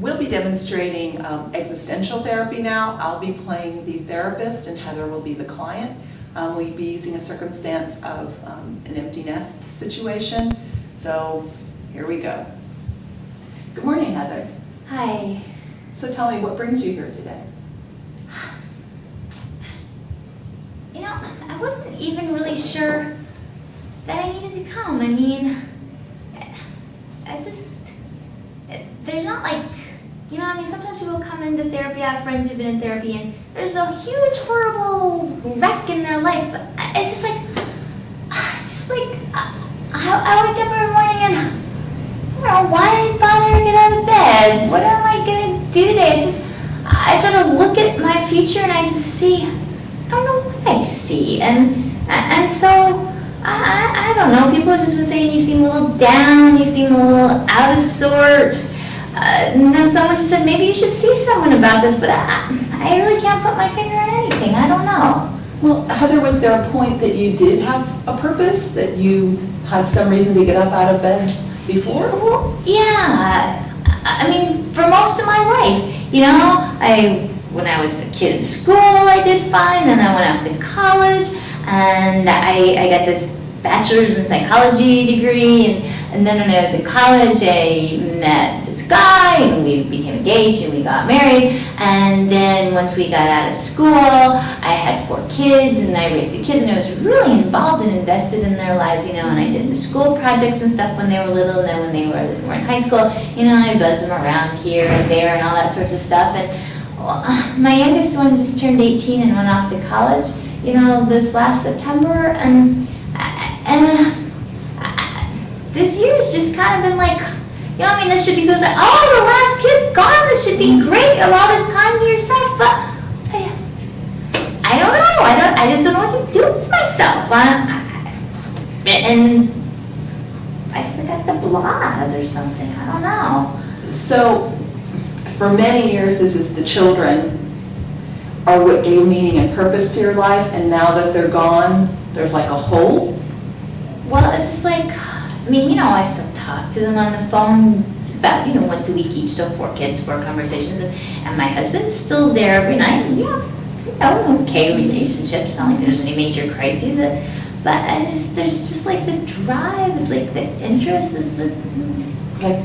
We'll be demonstrating existential therapy now. I'll be playing the therapist and Heather will be the client. We'll be using a circumstance of an empty nest situation. So here we go. Good morning, Heather. Hi. So tell me, what brings you here today? You know, I wasn't even really sure that I needed to come. I mean, there's not like, you know, I mean, sometimes people come into therapy, I have friends who've been in therapy, and there's a huge, horrible wreck in their life, but it's just like, I wake up every morning and, I don't know, why bother to get out of bed? What am I going to do today? It's just, I sort of look at my future and I just see, I don't know what I see, and so, I don't know, people have just been saying you seem a little down, you seem a little out of sorts. And then someone just said, maybe you should see someone about this, but I really can't put my finger on anything. I don't know. Well, Heather, was there a point that you did have a purpose, that you had some reason to get up out of bed before? Well, yeah. I mean, for most of my life, you know, when I was a kid in school, I did fine. Then I went off to college, and I got this bachelor's in psychology degree, and then when I was in college, I met this guy, and we became engaged, and we got married, and then once we got out of school, I had 4 kids, and I raised the kids, and I was really involved and invested in their lives, you know, and I did the school projects and stuff when they were little, and then when they were in high school, you know, I buzzed them around here and there and all that sorts of stuff, and my youngest one just turned 18 and went off to college, you know, this last September, and this year's just kind of been like, you know, I mean, this should be, goes like, oh, the last kid's gone, this should be great, a lot of time to yourself, but I don't know, I just don't know what to do with myself, and I just got the blahs or something, I don't know. So, for many years, this is the children are what gave meaning and purpose to your life, and now that they're gone, there's like a hole? Well, it's just like, I mean, you know, I still talk to them on the phone about, you know, once a week each, so 4 kids, 4 conversations, and my husband's still there every night, and yeah, you know, okay relationship, it's not like there's any major crises, but there's just like the drive, it's like the interest, is Like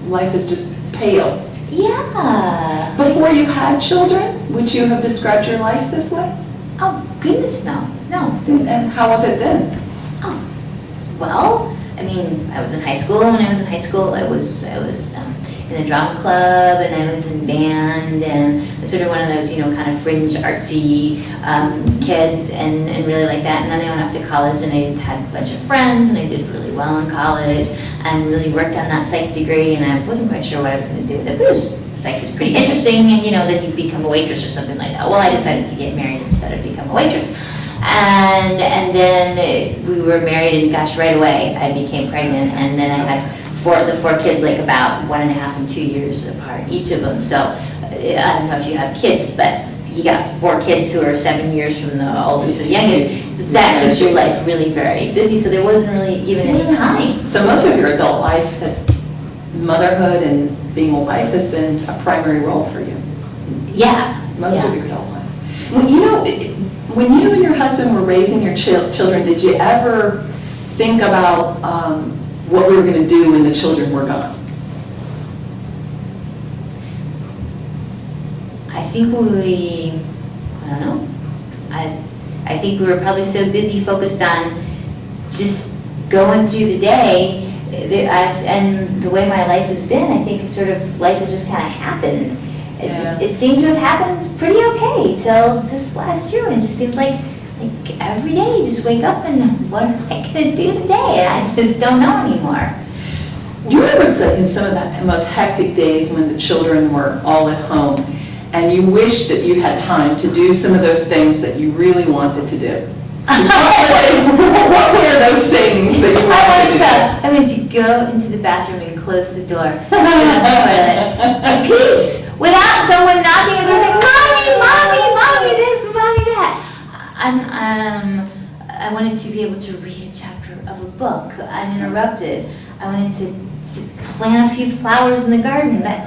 life is just pale. Yeah. Before you had children, would you have described your life this way? Oh, goodness, no. And how was it then? Oh, well, I mean, I was in high school. When I was in high school, I was in the drama club, and I was in band, and I was sort of one of those, you know, kind of fringe, artsy kids, and really like that. And then I went off to college, and I had a bunch of friends, and I did really well in college, and really worked on that psych degree, and I wasn't quite sure what I was going to do with it, but psych is pretty interesting, and, you know, then you become a waitress or something like that. Well, I decided to get married instead of become a waitress. And then we were married, and gosh, right away I became pregnant, and then I had the 4 kids like about 1.5 and 2 years apart, each of them. So I don't know if you have kids, but you got 4 kids who are 7 years from the oldest to the youngest. That keeps your life really very busy, so there wasn't really even any time. So most of your adult life motherhood and being a wife has been a primary role for you. Yeah. Most of your adult life. Well, you know, when you and your husband were raising your children, did you ever think about what we were going to do when the children were gone? I think I don't know. I think we were probably so busy focused on just going through the day, and the way my life has been, I think sort of life has just kind of happened. Yeah. It seemed to have happened pretty okay till this last year, and it just seems like every day you just wake up and what am I going to do today? And I just don't know anymore. You remember in some of the most hectic days when the children were all at home, and you wished that you had time to do some of those things that you really wanted to do? What were those things that you wanted to do? I wanted to go into the bathroom and close the door to the toilet in peace, without someone knocking and saying, "Mommy, this, mommy, that." I wanted to be able to read a chapter of a book uninterrupted. I wanted to plant a few flowers in the garden. But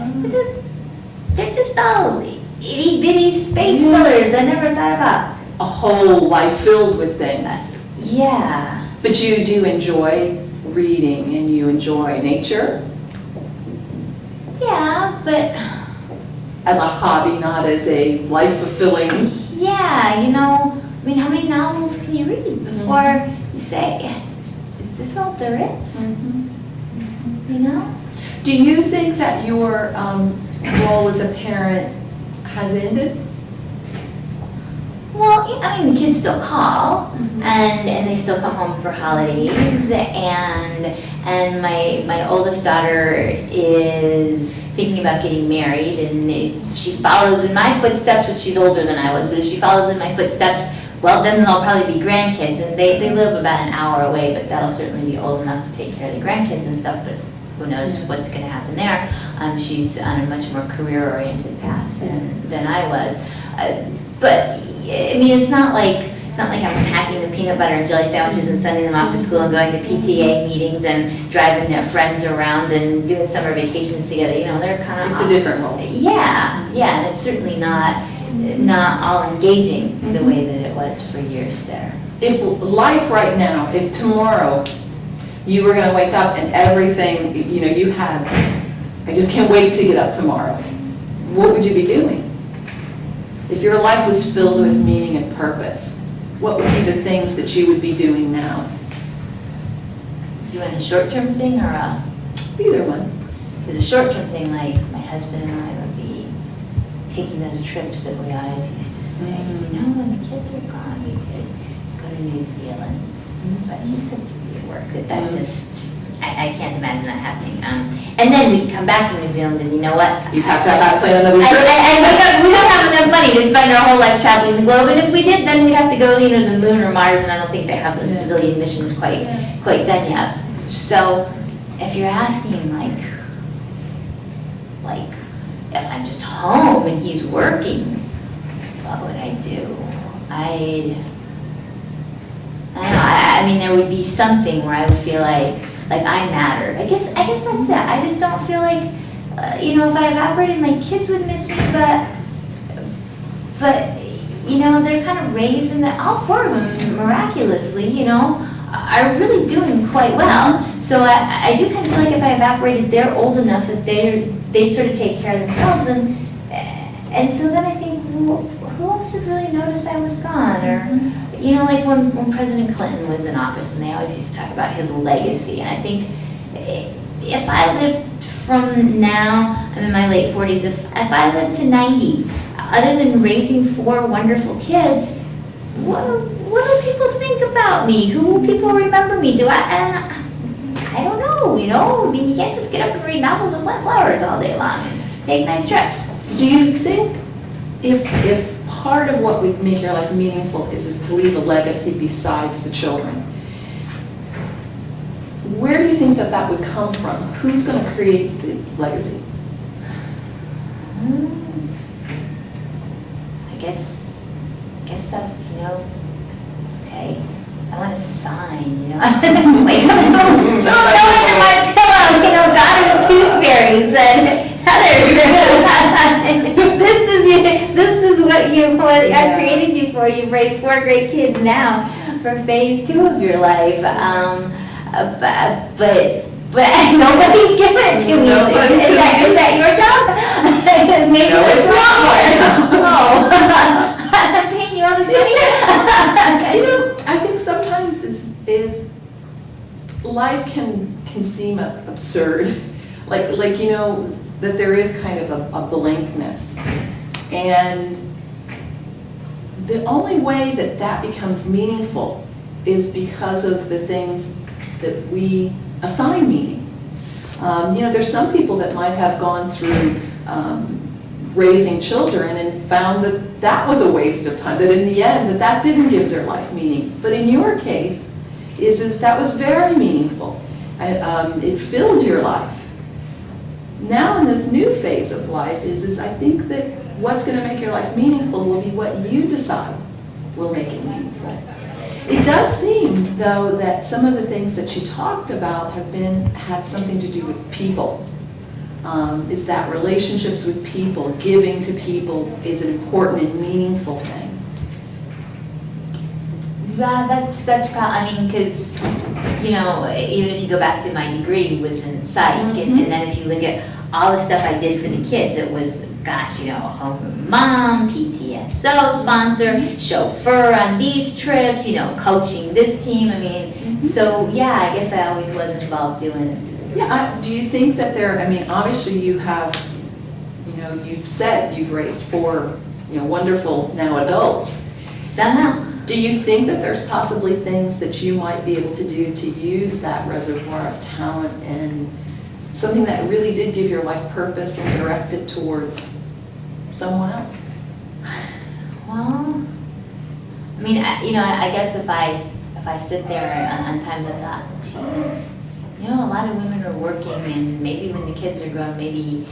they're just all itty bitty space fillers I never thought about. A whole life filled with things. Yeah. But you do enjoy reading and you enjoy nature Yeah, but as a hobby, not as a life-fulfilling. yeah, you know, I mean, how many novels can you read before you say, is this all there is? You know? Do you think that your role as a parent has ended? Well, I mean, the kids still call, and they still come home for holidays, and my oldest daughter is thinking about getting married, and if she follows in my footsteps, which she's older than I was, but if she follows in my footsteps, well, then they'll probably be grandkids, and they live about an hour away, but that'll certainly be old enough to take care of the grandkids and stuff, but who knows what's gonna happen there. She's on a much more career-oriented path than I was. But, I mean, it's not like I'm packing the peanut butter and jelly sandwiches and sending them off to school and going to PTA meetings and driving their friends around and doing summer vacations together, you know, they're kind of. It's a different role. Yeah, and it's certainly not all engaging the way that it was for years there. If life right now, if tomorrow you were gonna wake up and everything, you know, you had, I just can't wait to get up tomorrow, what would you be doing? If your life was filled with meaning and purpose, what would be the things that you would be doing now? Do you want a short-term thing or a? Either one. Because a short-term thing, like my husband and I would be taking those trips that we always used to say, you know, when the kids are gone, we could go to New Zealand. But he's so busy at work that just, I can't imagine that happening. And then we'd come back from New Zealand, and you know what? You'd have to plan another trip. And we don't have enough money to spend our whole life traveling the globe, and if we did, then we'd have to go, you know, to the moon or Mars, and I don't think they have those civilian missions quite done yet. So if you're asking, like if I'm just home and he's working, what would I do? I don't know. I mean, there would be something where I would feel like I mattered. I guess that's it. I just don't feel like, you know, if I evaporated, my kids would miss me, but you know, they're kind of raised in that, all four of them miraculously, you know, are really doing quite well. So I do kind of feel like if I evaporated, they're old enough that they'd sort of take care of themselves, and so then I think, well, who else would really notice I was gone? Or, you know, like when President Clinton was in office, and they always used to talk about his legacy, and I think if I lived from now, I'm in my late 40s, if I lived to 90, other than raising 4 wonderful kids, what do people think about me? Who will people remember me? I don't know, you know? I mean, you can't just get up and read novels and plant flowers all day long and take nice trips. Do you think if part of what would make your life meaningful is to leave a legacy besides the children, where do you think that would come from? Who's going to create the legacy? I guess that's, you know, say, I want a sign, you know. Wake up and go under my pillow, you know, God of the tooth fairies, and Heather, this is what I created you for. You've raised 4 great kids now for phase 2 of your life. But nobody's given it to me. Is that your job? Maybe no, it's not. Oh. I'm paying you all this money. You know, I think sometimes is life can seem absurd, like you know, that there is kind of a blankness, and the only way that becomes meaningful is because of the things that we assign meaning. You know, there's some people that might have gone through raising children and found that was a waste of time, that in the end that didn't give their life meaning. But in your case, is that was very meaningful. It filled your life. Now in this new phase of life is I think that what's going to make your life meaningful will be what you decide will make it meaningful. It does seem, though, that some of the things that you talked about had something to do with people. is that relationships with people, giving to people is an important and meaningful thing. Yeah, that's probably, I mean, because, you know, even if you go back to my degree, it was in psych, and then if you look at all the stuff I did for the kids, it was, gosh, you know, home mom, PTSO sponsor, chauffeur on these trips, you know, coaching this team, I mean, so, yeah, I guess I always was involved doing it. Yeah, do you think that I mean, obviously you have, you know, you've said you've raised 4, you know, wonderful now adults. Somehow. Do you think that there's possibly things that you might be able to do to use that reservoir of talent and something that really did give your life purpose and direct it towards someone else? Well, I mean, you know, I guess if I sit there on times I thought, geez, you know, a lot of women are working, and maybe when the kids are grown, maybe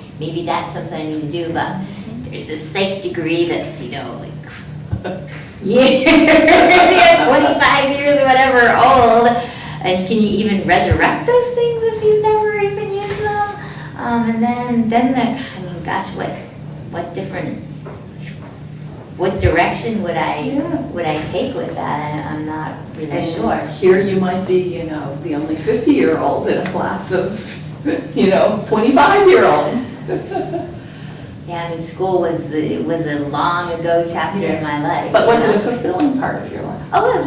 that's something I need to do, but there's this psych degree that's, you know, like, yeah, 25 years or whatever old, and can you even resurrect those things if you've never even used them? And then I mean, gosh, what direction would I take with that? I'm not really sure. Here you might be, you know, the only 50-year-old in a class of, you know, 25-year-olds. Yeah, I mean, school was a long ago chapter in my life. But was it a fulfilling part of your life? Oh,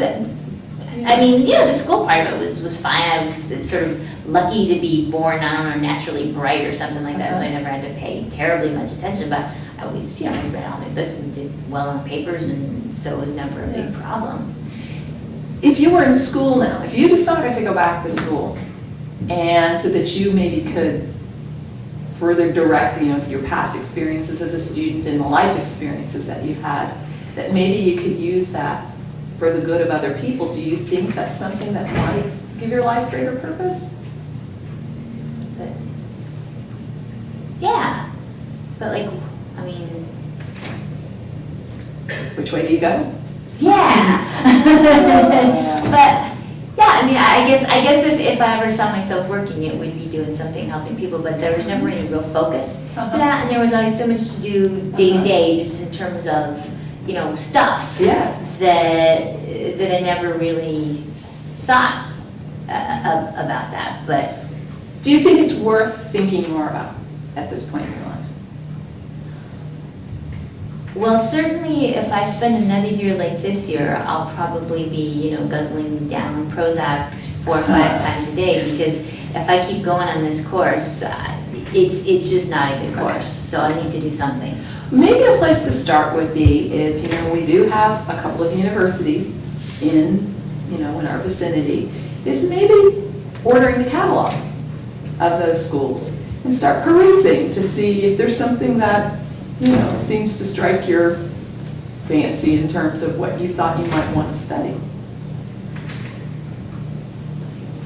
I mean, yeah, the school part of it was fine. I was sort of lucky to be born, I don't know, naturally bright or something like that, so I never had to pay terribly much attention, but I always, you know, I read all my books and did well on papers, and so it was never a big problem. If you were in school now, if you decided to go back to school, and so that you maybe could further direct, you know, your past experiences as a student and the life experiences that you've had, that maybe you could use that for the good of other people, do you think that's something that might give your life greater purpose? Yeah, but like, I mean, which way do you go? Yeah. But yeah, I mean, I guess if I ever saw myself working, it would be doing something helping people, but there was never any real focus to that, and there was always so much to do day to day, just in terms of, you know, stuff. Yes. That I never really thought about that. But do you think it's worth thinking more about at this point in your life? Well, certainly if I spend another year like this year, I'll probably be, you know, guzzling down Prozac 4 or 5 times a day, because if I keep going on this course, it's just not a good course, so I need to do something. Maybe a place to start would be is, you know, we do have a couple of universities in, you know, in our vicinity, is maybe ordering the catalog of those schools and start perusing to see if there's something that, you know, seems to strike your fancy in terms of what you thought you might want to study.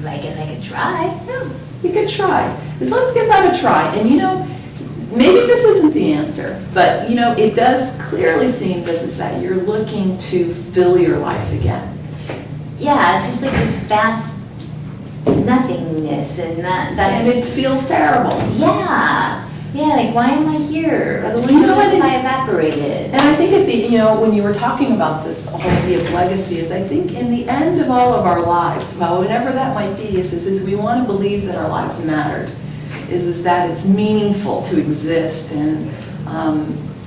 I guess I could try. Yeah, you could try. Just let's give that a try. And you know, maybe this isn't the answer, but you know, it does clearly seem, Mrs., that you're looking to fill your life again. Yeah, it's just like this vast nothingness, and that's... And it feels terrible. Yeah. Yeah, like, why am I here? But you know what? If I evaporated. And I think at the, you know, when you were talking about this whole idea of legacy, is I think in the end of all of our lives, well, whatever that might be, is we want to believe that our lives mattered, is that it's meaningful to exist, and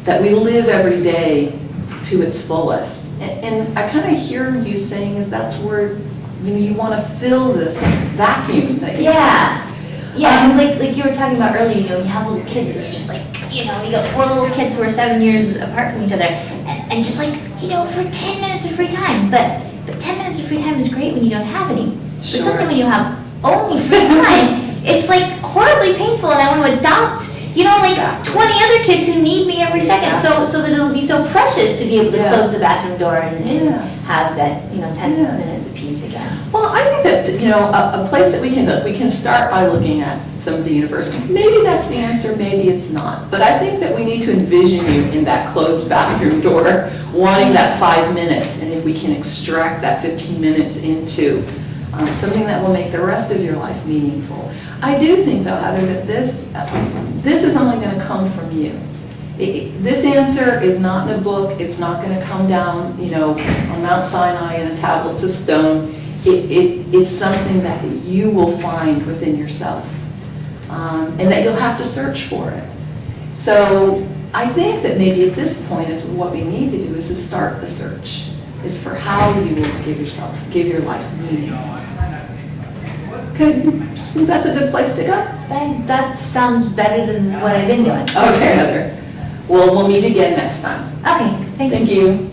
that we live every day to its fullest. And I kind of hear you saying is that's where, you know, you want to fill this vacuum that you have. Yeah, because like you were talking about earlier, you know, you have little kids and you're just like, you know, you got 4 little kids who are 7 years apart from each other, and just like, you know, for 10 minutes of free time, but 10 minutes of free time is great when you don't have any. Sure. But something when you have only free time, it's like horribly painful, and I want to adopt, you know, like 20 other kids who need me every second, so that it'll be so precious to be able to close the bathroom door and have that, you know, 10 minutes of peace again. Well, I think that, you know, a place that we can start by looking at some of the universities. Maybe that's the answer, maybe it's not. But I think that we need to envision you in that closed bathroom door, wanting that 5 minutes, and if we can extract that 15 minutes into something that will make the rest of your life meaningful. I do think, though, Heather, that this is only going to come from you. This answer is not in a book. It's not going to come down, on Mount Sinai in tablets of stone. It's something that you will find within yourself, and that you'll have to search for it. So I think that maybe at this point is what we need to do is to start the search, is for how you will give your life meaning. Okay, so that's a good place to go. That sounds better than what I've been doing. Okay, Heather. Well, we'll meet again next time. Okay, thanks. Thank you.